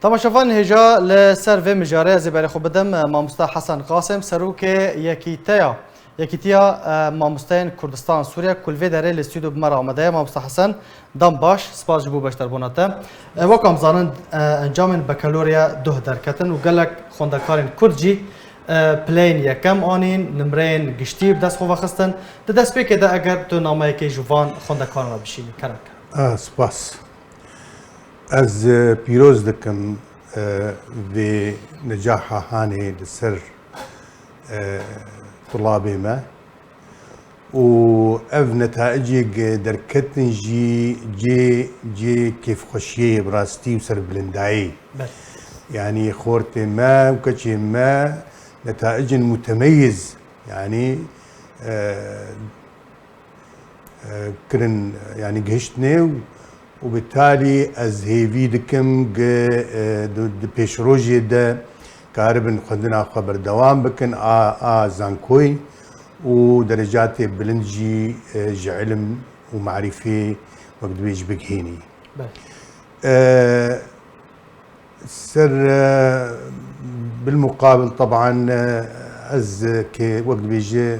تماشافان هجا لسر و مجاره زباله خو بدم ماموستا حسن قاسم سروک یکیتیا ماموستین کردستان سوریه کلوی داره الاستودیو بمر آمده ماموستا حسن دم باش سپاس جبو بشتر بوناته وکم زانند انجام بکالوریا ده درکتن و گلک خوندکارین کردجی پلین یکم آنین نمرین گشتی دست خو وخستن دست به که ده اگر تو نامه که جوان خوندکاران را بشینی کرک سپاس از پیروز دکم به نجاح هاني لسر طلابي ما و اف نتائجي دركتن جي كيف خشيه براستي وسر بلنداي يعني خورتي ما وكتشي ما نتائج متميز يعني كرن يعني قهشتني وبالتالي از هيفي دكم بيشروجي دا كاربن خدنا خبر دوام بكن زانكوي ودرجات بلنجي علم ومعرفة وقت بيج بكهيني سر بالمقابل طبعا از كي وقت بيجي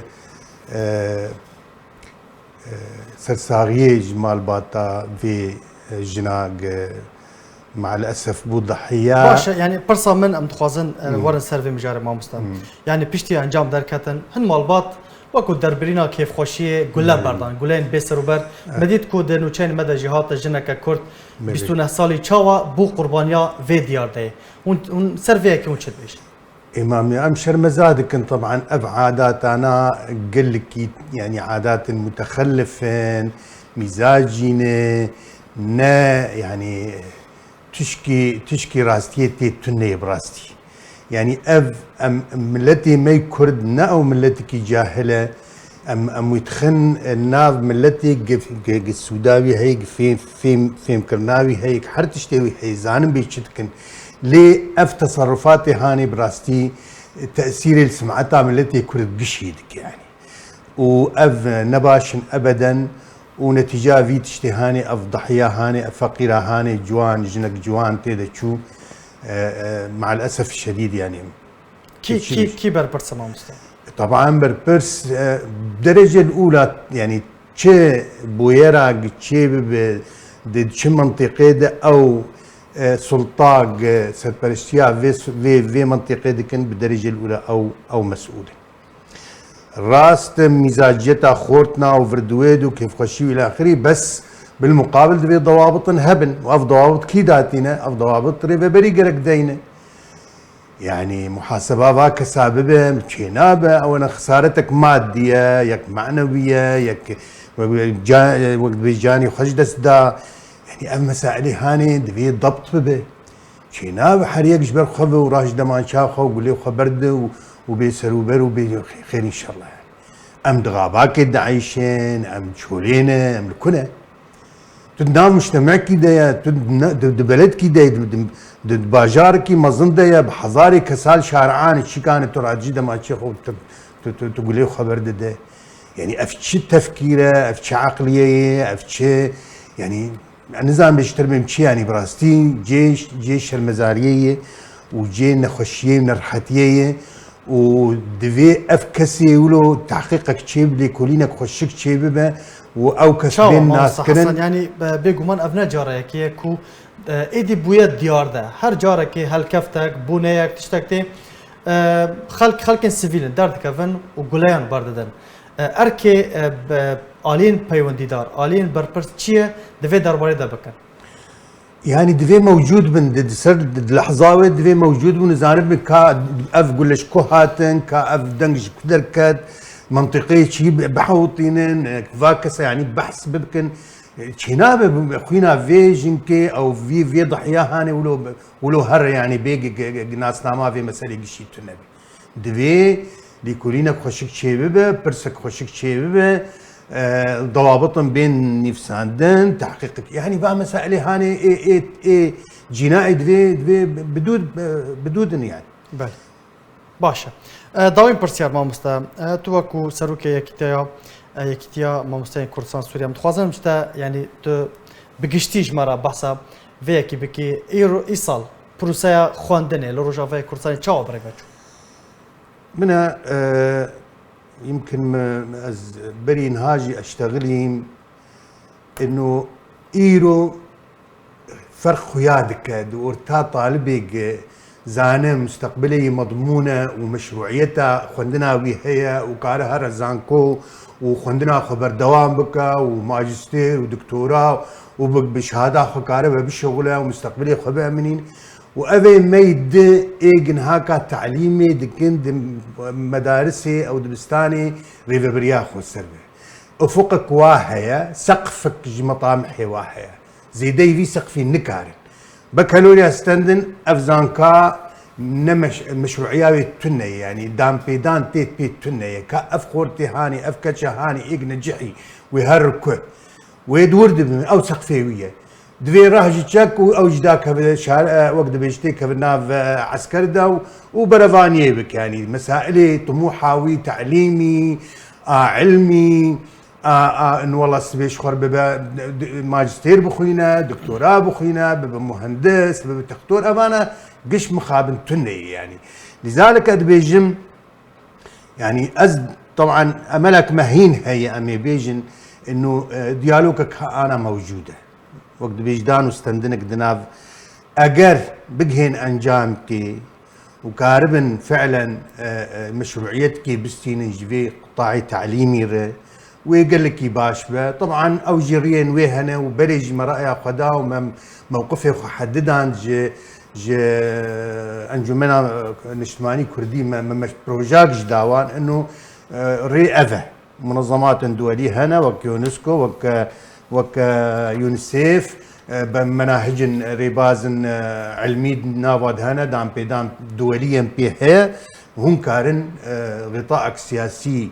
سرساغيه جمال باتا في جناق مع الاسف بو ضحيه باش يعني برصه من ام تخوازن ورن سيرفي مجاري ما مستم يعني بيشتي انجام دركتن هن مالبات وكو دربرينا كيف خوشيه قله بردان قولين بيسروبر مديت كود نوچين مدى جهات جنك كرد 29 سالي تشاوا بو قربانيا في ديار دي ون سيرفي كي ونشد بيش إمامي أم شرمزادكن طبعا أف عادات أنا قل لك يعني عادات متخلفين مزاجين نا يعني تشكي راستيتي تني براستي يعني أف أم ملتي مي كرد نا أو ملتي كي جاهلة أم يتخن الناف ملتي السوداوي هيك فيم كرناوي هيك حرتشتوي هي زانم بيشتكن ليه اف تصرفاتي هاني براستي تاثير سمعتها من التي كنت بشيدك يعني واف نباشن ابدا ونتيجه في تشتهاني اف ضحيه هاني اف فقيره هاني جوان جنك جوان تيدا شو مع الاسف الشديد يعني كي بربرس ماموستا طبعا بربرس بالدرجه الاولى يعني تشي بويرا تشي منطقه ده او سلطاق سربرستيا في منطقة دكن بالدرجة الأولى أو مسؤولة. راست مزاجيتها خورتنا وفردويد وكيف خشي إلى آخره بس بالمقابل دبي ضوابط هبن وأف ضوابط كيداتنا أف ضوابط ريفا بريقرك دينا. يعني محاسبة ذاك ساببة متشينابة أو أنا خسارتك مادية يك معنوية يك وقت بيجاني خجدس دا يعني أما مسائلي هاني دبي ضبط به شينا بحريق جبر خذ وراج دمان شاخه وقول لي خبرده وبيسروبر وبي خير ان شاء الله يعني ام دغاباك دعيشين ام شولينا ام كنا تدنام مجتمع كده تد بلد كده باجار كي مظن ده بحضاري كسال شارعان شي كانت تراجي دمان شيخه تقول لي خبرده ده يعني افتش تفكيره افتش عقليه افتش يعني نظام بيشتر بمشي يعني براستي جيش المزارية وجي نخشية نرحتية ودفي افكسي ولو تحقيقك تشيب لي كلينك خشك تشيب به او كسبين ناس كرن يعني بيجومان افنا جارك يكو ايدي بويا ديار ده هر جارك هل كفتك بونيك تشتكتي خلق سيفيل دارد كفن وقليان بارددن اركي آلين پیوندیدار آلين برپرس چیه دوی درباره ده بکن يعني دفي موجود من سر لحظاوي دفي موجود من زانب كا اف قولش كوهاتن كا اف دنج كدركات منطقيه شي بحوطين فاكس يعني بحث ببكن شيناب اخوينا فيجنكي او في ضحيه هاني ولو هر يعني بيجي ناس ما في مساله شيء تنبي دفي لكلينك خشك شيبه برسك خشك شيبه ضوابطهم بين نفساندن تحقيقك يعني بقى مسائل هاني اي جنائي دفي بدودن يعني بله باشا داوين برسيار ماموستا توكو سروكي يكتيا ماموستين كردستان سوريا متخوازن مشتا يعني تو بگشتيج مرا بحثا في يكي بكي ايصال پروسه خواندنه لروجاوی کردستان چاو برای بچو منها يمكن از برين هاجي اشتغلين انه ايرو فرق خيادك دور تا طالبك زانه مستقبلي مضمونه ومشروعيتها خندنا وهي وكارها رزانكو وخندنا خبر دوام بك وماجستير ودكتوراه وبك بشهاده خكاره بشغله ومستقبلي خبر منين وأبي ما يد إيجن هاكا تعليمي دكين مدارسي أو دبستاني ريفا برياخو السربة أفقك واحية سقفك مطامحي واحية زي دي في سقفي نكارن بكالوريا ستندن أفزانكا نمش مشروعياوي تنية يعني دام بيدان تيت بيت تنية كأفخور تهاني أفكتش هاني إيجن جحي ويهركو ويدورد أو سقفيوية دوی راه جیچک و اوجدا که شهر وقت بیشتری که ناف عسكر دا وبرفانيه بك يعني مسائل طموحاوي تعليمي علمي ان والله سبيش خور ببا ماجستير بخوينا دكتوراه بخوينا ببا مهندس ببا دكتور ابانا قش مخابن تني يعني لذلك ادبيجم يعني از طبعا املك مهين هي امي بيجن انه ديالوجك انا موجوده وقت بيجدان وستندنك دناف اجر بجهن انجامتي وكاربن فعلا مشروعيتك بستين جبي قطاعي تعليمي ره ويقول لك باشبه طبعا او جريين ويهنا وبرج مرأي خدا وموقفي حددان ج انجمنا نجتماعي كردي مش بروجاك جداوان انه ري اذا منظمات دوليه هنا وك يونسكو وك يونسيف بمناهج ريباز علمي نافد هنا دام بيدام دوليا بيه هم كارن غطاء سياسي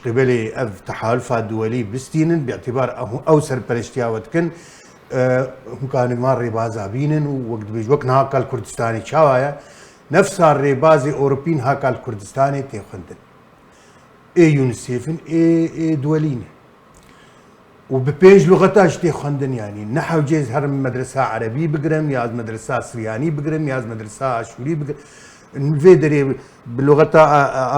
قبلي اف تحالفات دولي بستين باعتبار اوسر برشتيا وتكن هم كانوا مار ريباز ابينن وقت بيج وقت هاكا الكردستاني شاوايا نفس الريبازي اوروبيين هاكا الكردستاني تيخندن اي يونسيفن اي دولين وببيج لغتاش تيخندن يعني نحو جيز هرم مدرسة عربي بقرم ياز مدرسة سرياني بقرم ياز مدرسة اشوري بقرم الفيدري بلغة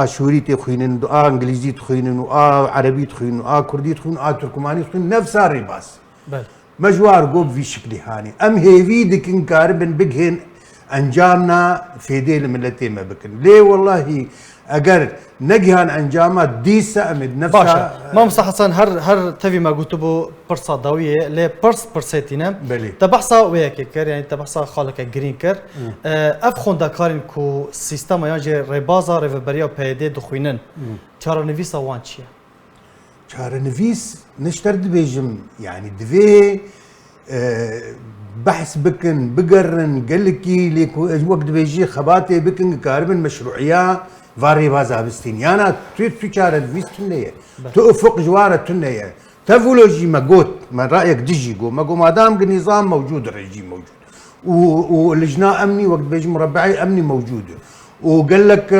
اشوري تخوينن انجليزي تخوينن عربي تخوينن كردي تخوينن تركماني تخوينن نفس الرباس مجوار قوب في شكل هاني ام هيفي دكن كاربن بقهن انجامنا في ديل ملتي ما بكن ليه والله اگر نجهان انجامات ديسا امد نفسها باشا ما مصح حسن هر تفي ما قلت بو برصا ضويه لي برسيتينا بلي تبحثا وياكر يعني تبحثا خالك جرين كر افخون دكارين كو سيستم ياجي ريبازا ريفبريا بيدي دخوينن تشار نفيسا وانشيا تشار نفيس نشترد بيجم يعني دفي بحث بكن بقرن قلكي ليك وقت بيجي خباتي بكن كاربن مشروعيه فاري بازا بستين يعني تشار نفيس تنيه تؤفق جواره تنيه تفولوجي ما قوت ما رايك دجي قو ما دام النظام موجود الرجيم موجود واللجنه امني وقت بيجي مربعي امني موجوده وقال لك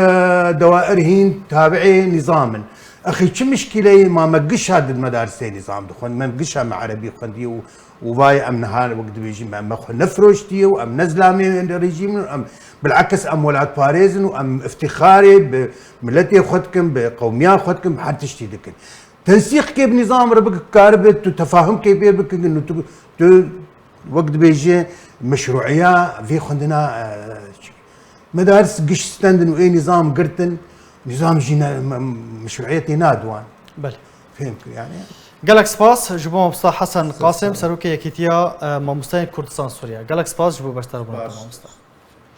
دوائر هين تابعي نظاما اخي شو مشكله ما مقش هذا المدارس نظام دخل ما مقشها مع عربي خندي وفاي ام نهار وقت بيجي ما نفرشتي وام نزلامي الرجيم ام بالعكس ام ولاد باريزن وام افتخاري بملتي اخوتكم بقوميات اخوتكم حتى تشتي دكن تنسيق كيف نظام ربك كاربت وتفاهم كيف بك انه وقت بيجي مشروعيه في خندنا مدارس قش ستندن واي نظام قرتن نظام جينا مشروعيتي نادوان بل فهمت يعني قالك سباس جبو مصطفى حسن قاسم سروكي يكيتيا ماموستان كردستان سوريا قالك سباس جبو باشتر بنا ماموستا